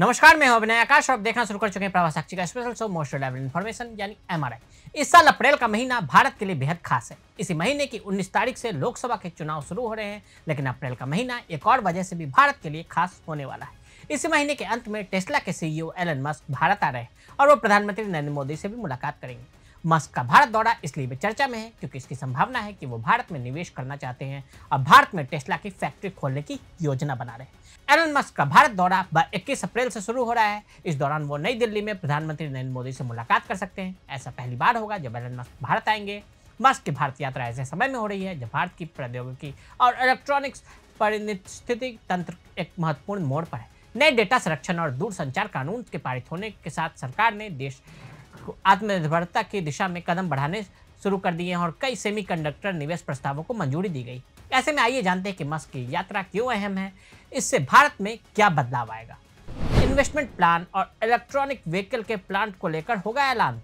नमस्कार, मैं हूं अभिनय आकाश और आप देखना शुरू कर चुके हैं प्रभास साक्षी का special show most reliable information यानी एमआरआई। इस साल अप्रैल का महीना भारत के लिए बेहद खास है। इसी महीने की 19 तारीख से लोकसभा के चुनाव शुरू हो रहे हैं, लेकिन अप्रैल का महीना एक और वजह से भी भारत के लिए खास होने वाला है। इसी महीने के अंत में टेस्ला के सीईओ एलन मस्क भारत आ रहे हैं और वो प्रधानमंत्री नरेंद्र मोदी से भी मुलाकात करेंगे। मस्क का भारत दौरा इसलिए भी चर्चा में है क्योंकि इसकी संभावना है कि वो भारत में निवेश करना चाहते हैं और भारत में टेस्ला की फैक्ट्री खोलने की योजना बना रहे हैं। एलन मस्क का भारत दौरा 21 अप्रैल से शुरू हो रहा है। इस दौरान वो नई दिल्ली में प्रधानमंत्री नरेंद्र मोदी से मुलाकात कर सकते हैं। ऐसा पहली बार होगा जब एलन मस्क भारत आएंगे। मस्क की भारत यात्रा ऐसे समय में हो रही है जब भारत की प्रौद्योगिकी और इलेक्ट्रॉनिक्स पारिस्थितिकी तंत्र एक महत्वपूर्ण मोड़ पर है। नए डेटा संरक्षण और दूरसंचार कानून के पारित होने के साथ सरकार ने देश को आत्मनिर्भरता की दिशा में कदम बढ़ाने शुरू कर दिए हैं और कई सेमीकंडक्टर निवेश प्रस्तावों को मंजूरी दी गई। ऐसे में आइए जानते हैं कि मस्क की यात्रा क्यों अहम है, इससे भारत में क्या बदलाव आएगा। इन्वेस्टमेंट प्लान और इलेक्ट्रॉनिक व्हीकल के प्लांट को लेकर होगा ऐलान।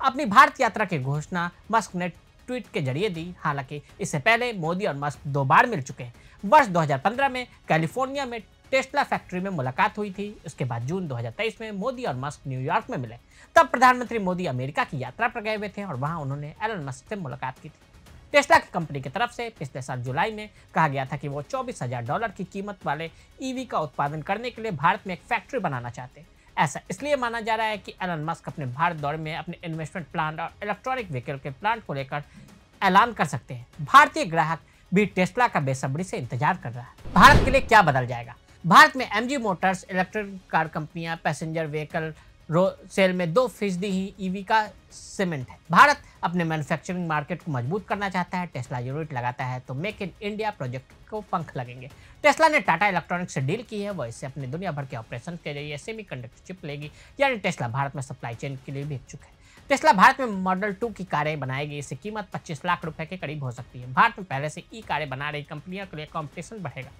अपनी भारत यात्रा की घोषणा मस्क ने ट्वीट के जरिए दी। हालांकि इससे पहले मोदी और मस्क 2 बार मिल चुके हैं। वर्ष 2015 में कैलिफोर्निया में टेस्ला फैक्ट्री में मुलाकात हुई थी। उसके बाद जून 2023 में मोदी और मस्क न्यूयॉर्क में मिले। तब प्रधानमंत्री मोदी अमेरिका की यात्रा पर गए हुए थे और वहां उन्होंने एलन मस्क से मुलाकात की थी। टेस्ला की कंपनी की तरफ से पिछले साल जुलाई में कहा गया था कि वो $24,000 की कीमत वाले ईवी का उत्पादन करने के लिए भारत में एक फैक्ट्री बनाना चाहते हैं। ऐसा इसलिए माना जा रहा है कि एलन मस्क अपने भारत दौरे में अपने इन्वेस्टमेंट प्लान और इलेक्ट्रॉनिक व्हीकल के प्लांट को लेकर ऐलान कर सकते हैं। भारतीय ग्राहक भी टेस्ला का बेसब्री से इंतजार कर रहा है। भारत के लिए क्या बदल जाएगा? भारत में एमजी मोटर्स इलेक्ट्रिक कार कंपनियां पैसेंजर व्हीकल सेल में 2% ही ईवी का सीमेंट है। भारत अपने मैन्युफैक्चरिंग मार्केट को मजबूत करना चाहता है। टेस्ला यूनिट लगाता है तो मेक इन इंडिया प्रोजेक्ट को पंख लगेंगे। टेस्ला ने टाटा इलेक्ट्रॉनिक्स से डील की है। वो इससे अपने दुनिया भर के ऑपरेशन के जरिए सेमीकंडक्टर चिप लेगी, यानी टेस्ला भारत में सप्लाई चेन के लिए भी इच्छुक है। टेस्ला भारत में मॉडल 2 की कारें बनाएगी। इसकी कीमत 25 लाख रुपए के करीब हो सकती है। भारत में पहले से ई कारें बना रही कंपनियों के लिए कॉम्पिटिशन बढ़ेगा,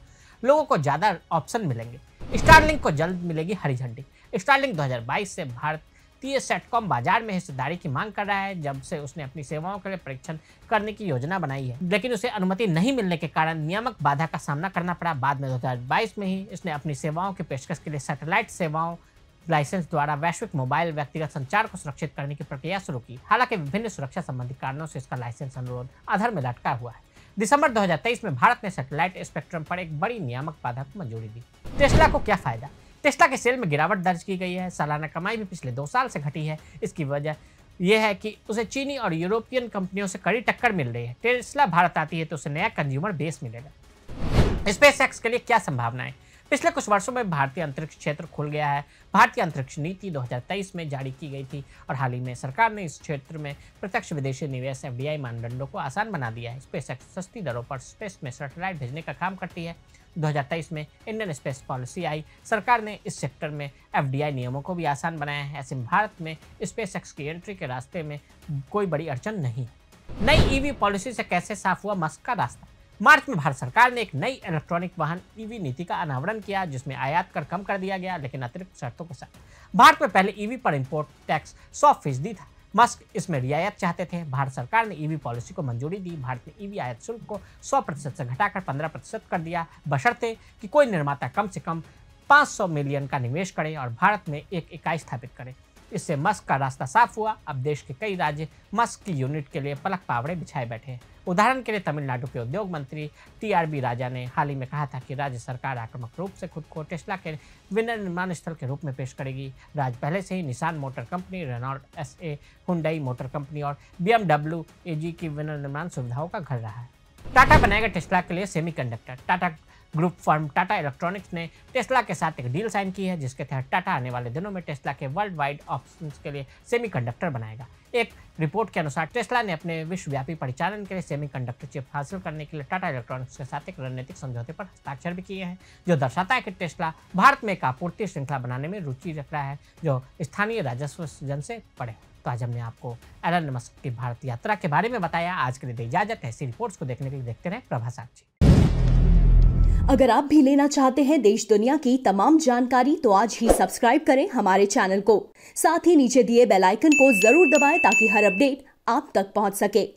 लोगों को ज़्यादा ऑप्शन मिलेंगे। स्टारलिंक को जल्द मिलेगी हरी झंडी। स्टारलिंक 2022 से भारतीय सेटकॉम बाजार में हिस्सेदारी की मांग कर रहा है, जब से उसने अपनी सेवाओं के लिए परीक्षण करने की योजना बनाई है, लेकिन उसे अनुमति नहीं मिलने के कारण नियामक बाधा का सामना करना पड़ा। बाद में 2022 में ही इसने अपनी सेवाओं की पेशकश के लिए सैटेलाइट सेवाओं लाइसेंस द्वारा वैश्विक मोबाइल व्यक्तिगत संचार को सुरक्षित करने की प्रक्रिया शुरू की। हालांकि विभिन्न सुरक्षा संबंधी कारणों से इसका लाइसेंस अनुरोध आधार में लटका हुआ है। दिसंबर 2023 में भारत ने सैटेलाइट स्पेक्ट्रम पर एक बड़ी नियामक बाधा को मंजूरी दी। टेस्ला को क्या फायदा? टेस्ला के सेल में गिरावट दर्ज की गई है। सालाना कमाई भी पिछले 2 साल से घटी है। इसकी वजह यह है कि उसे चीनी और यूरोपियन कंपनियों से कड़ी टक्कर मिल रही है। टेस्ला भारत आती है तो उसे नया कंज्यूमर बेस मिलेगा। स्पेसएक्स के लिए क्या संभावनाएं? पिछले कुछ वर्षों में भारतीय अंतरिक्ष क्षेत्र खुल गया है। भारतीय अंतरिक्ष नीति 2023 में जारी की गई थी और हाल ही में सरकार ने इस क्षेत्र में प्रत्यक्ष विदेशी निवेश FDI मानदंडों को आसान बना दिया है। स्पेसएक्स सस्ती दरों पर स्पेस में सैटेलाइट भेजने का काम करती है। 2023 में इंडियन स्पेस पॉलिसी आई। सरकार ने इस सेक्टर में FDI नियमों को भी आसान बनाया है। ऐसे में भारत में स्पेसएक्स की एंट्री के रास्ते में कोई बड़ी अड़चन नहीं। नई ईवी पॉलिसी से कैसे साफ हुआ मस्क का रास्ता? मार्च में भारत सरकार ने एक नई इलेक्ट्रॉनिक वाहन ईवी नीति का अनावरण किया, जिसमें आयात कर कम कर दिया गया, लेकिन अतिरिक्त शर्तों के साथ। भारत में पहले ईवी पर इंपोर्ट टैक्स 100% था। मस्क इसमें रियायत चाहते थे। भारत सरकार ने ईवी पॉलिसी को मंजूरी दी। भारत ने ईवी आयात शुल्क को 100% से घटाकर 15% कर दिया, बशर्ते कि कोई निर्माता कम से कम 500 मिलियन का निवेश करे और भारत में एक इकाई स्थापित करे। इससे मस्क का रास्ता साफ हुआ। अब देश के कई राज्य मस्क की यूनिट के लिए पलक पावड़े बिछाए बैठे हैं। उदाहरण के लिए तमिलनाडु के उद्योग मंत्री TRB राजा ने हाल ही में कहा था कि राज्य सरकार आक्रामक रूप से खुद को टेस्ला के विनिर्माण स्थल के रूप में पेश करेगी। राज्य पहले से ही Nissan Motor Company, Renault SA, Hyundai Motor Company और BMW AG की विनिर्माण सुविधाओं का घर रहा है। टाटा बनाएगा टेस्ला के लिए semiconductor. Tata group firm Tata electronics ने टेस्ला के साथ एक डील साइन की है, जिसके तहत टाटा आने वाले दिनों में टेस्ला के वर्ल्ड वाइड ऑप्शंस के लिए सेमीकंडक्टर बनाएगा। एक रिपोर्ट के अनुसार टेस्ला ने अपने विश्वव्यापी परिचालन के लिए सेमीकंडक्टर चिप हासिल करने के लिए टाटा इलेक्ट्रॉनिक्स के साथ एक रणनीतिक समझौते पर हस्ताक्षर भी किए हैं, जो दर्शाता है कि टेस्ला भारत में एक आपूर्ति श्रृंखला बनाने में रुचि रख रहा है जो स्थानीय राजस्व सृजन से पड़े। तो आज हमने आपको एलन मस्क की भारत यात्रा के बारे में बताया। आज के लिए इजाजत। ऐसी रिपोर्ट्स को देखने के लिए देखते रहे प्रभास साक्षी। अगर आप भी लेना चाहते हैं देश दुनिया की तमाम जानकारी तो आज ही सब्सक्राइब करें हमारे चैनल को। साथ ही नीचे दिए बेल आइकन को जरूर दबाएं ताकि हर अपडेट आप तक पहुंच सके।